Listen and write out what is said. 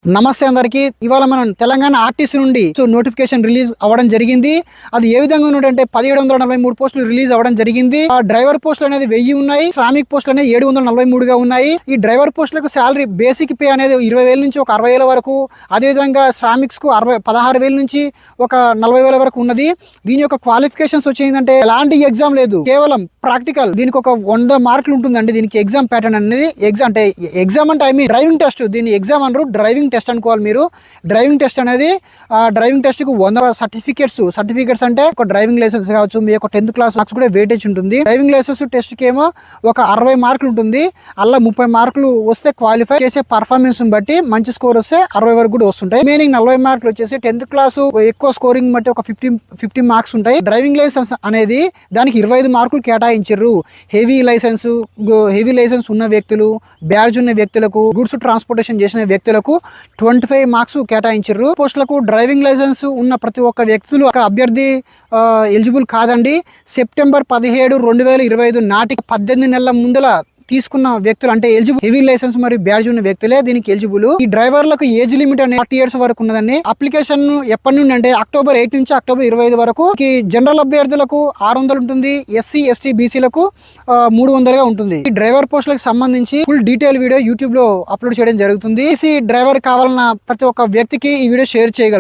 నమస్తే అందరికి. ఇవాళ మనం తెలంగాణ ఆర్టీసీ నుండి నోటిఫికేషన్ రిలీజ్ అవ్వడం జరిగింది. అది ఏ విధంగా ఉన్నదంటే 1743 పోస్టులు రిలీజ్ అవ్వడం జరిగింది. ఆ డ్రైవర్ పోస్టులు అనేది 1000 ఉన్నాయి. శ్రామిక్ పోస్టులు అనేది 743 గా ఉన్నాయి. ఈ డ్రైవర్ పోస్టులకు శాలరీ బేసిక్ పే అనేది 20,000 నుంచి ఒక 60,000 వరకు, అదేవిధంగా శ్రామిక్స్ కు 16,000 నుంచి ఒక 40,000 వరకు ఉన్నది. దీని యొక్క క్వాలిఫికేషన్స్ వచ్చేందంటే ఎలాంటి ఎగ్జామ్ లేదు, కేవలం ప్రాక్టికల్. దీనికి ఒక 100 మార్కులు ఉంటుందండి. దీనికి ఎగ్జామ్ ప్యాటర్న్ అనేది ఎగ్జామ్ అంటే ఐ మీన్ డ్రైవింగ్ టెస్ట్. దీన్ని ఎగ్జామ్ అనరు, డ్రైవింగ్ టెస్ట్ అనుకోవాలి మీరు. డ్రైవింగ్ టెస్ట్ అనేది డ్రైవింగ్ టెస్ట్ కు 100 సర్టిఫికేట్స్ అంటే ఒక డ్రైవింగ్ లైసెన్స్ కావచ్చు, మీ యొక్క 10th క్లాస్ మార్క్స్ కూడా వెయిటేజ్ ఉంటుంది. డ్రైవింగ్ లైసెన్స్ టెస్ట్ కి ఏమో ఒక 60 మార్కులు ఉంటుంది. అలా 30 మార్కులు వస్తే క్వాలిఫై చేసే పర్ఫార్మెన్స్ బట్టి మంచి స్కోర్ వస్తే 60 వరకు కూడా వస్తుంటాయి. రిమైనింగ్ 40 మార్కులు వచ్చేసి 10th క్లాస్ ఎక్కువ స్కోరింగ్ బట్టి ఒక 50 మార్క్స్ ఉంటాయి. డ్రైవింగ్ లైసెన్స్ అనేది దానికి 25 మార్కులు కేటాయించారు. హెవీ లైసెన్స్ ఉన్న వ్యక్తులు, బ్యాడ్జ్ ఉన్న వ్యక్తులకు, గుడ్స్ ట్రాన్స్పోర్టేషన్ చేసిన వ్యక్తులకు 25 మార్క్స్ కేటాయించారు. పోస్టులకు డ్రైవింగ్ లైసెన్స్ ఉన్న ప్రతి ఒక్క వ్యక్తులు అభ్యర్థి ఎలిజిబుల్ కాదండి. సెప్టెంబర్ 17, 2025 నాటికి 18 నెలల ముందల తీసుకున్న వ్యక్తులు అంటే ఎలిజిబుల్. హెవీ లైసెన్స్ మరియు బ్యాడ్జ్ ఉన్న వ్యక్తులే దీనికి ఎలిజిబుల్. ఈ డ్రైవర్లకు ఏజ్ లిమిట్ అనేది 40 years వరకు ఉన్నదండి. అప్లికేషన్ ఎప్పటి నుండి అంటే అక్టోబర్ 8 నుంచి అక్టోబర్ 25 వరకు. జనరల్ అభ్యర్థులకు 600 ఉంటుంది, SC, ST, BCలకు 300గా ఉంటుంది. ఈ డ్రైవర్ పోస్టులకు సంబంధించి ఫుల్ డీటెయిల్ వీడియో యూట్యూబ్ లో అప్లోడ్ చేయడం జరుగుతుంది. డ్రైవర్ కావాలన్న ప్రతి ఒక్క వ్యక్తికి ఈ వీడియో షేర్ చేయగలరు.